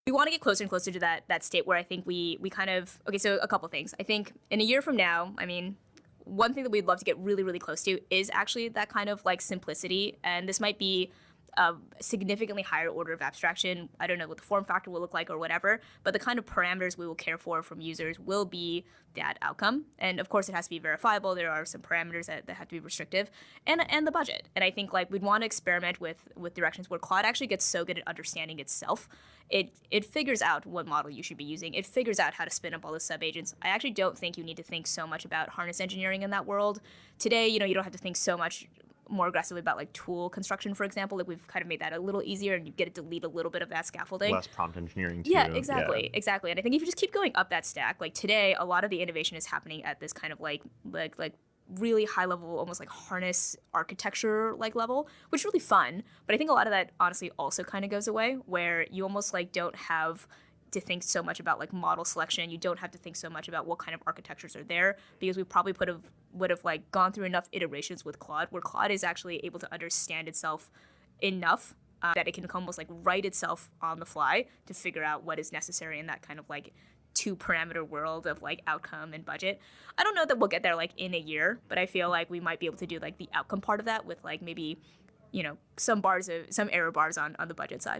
We want to get closer and closer to that state where I think we kind of, okay, so a couple things. I think in a year from now, I mean, one thing that we'd love to get really, really close to is actually that kind of like simplicity. And this might be a significantly higher order of abstraction. I don't know what the form factor will look like or whatever, but the kind of parameters we will care for from users will be that outcome. And of course, it has to be verifiable. There are some parameters that have to be restrictive, and the budget. And I think like we'd want to experiment with directions where Claude actually gets so good at understanding itself. It figures out what model you should be using. It figures out how to spin up all the sub-agents. I actually don't think you need to think so much about harness engineering in that world. Today, you don't have to think so much more aggressively about like tool construction, for example. Like we've kind of made that a little easier, and you get to delete a little bit of that scaffolding. Less prompt engineering too. Yeah, exactly. And I think if you just keep going up that stack, like today, a lot of the innovation is happening at this kind of like really high level, almost like harness architecture like level, which is really fun. But I think a lot of that honestly also kind of goes away, where you almost like don't have to think so much about like model selection. You don't have to think so much about what kind of architectures are there, because we probably would have like gone through enough iterations with Claude, where Claude is actually able to understand itself enough that it can almost like write itself on the fly to figure out what is necessary in that kind of like two parameter world of like outcome and budget. I don't know that we'll get there like in a year, but I feel like we might be able to do like the outcome part of that with like maybe, some error bars on the budget side.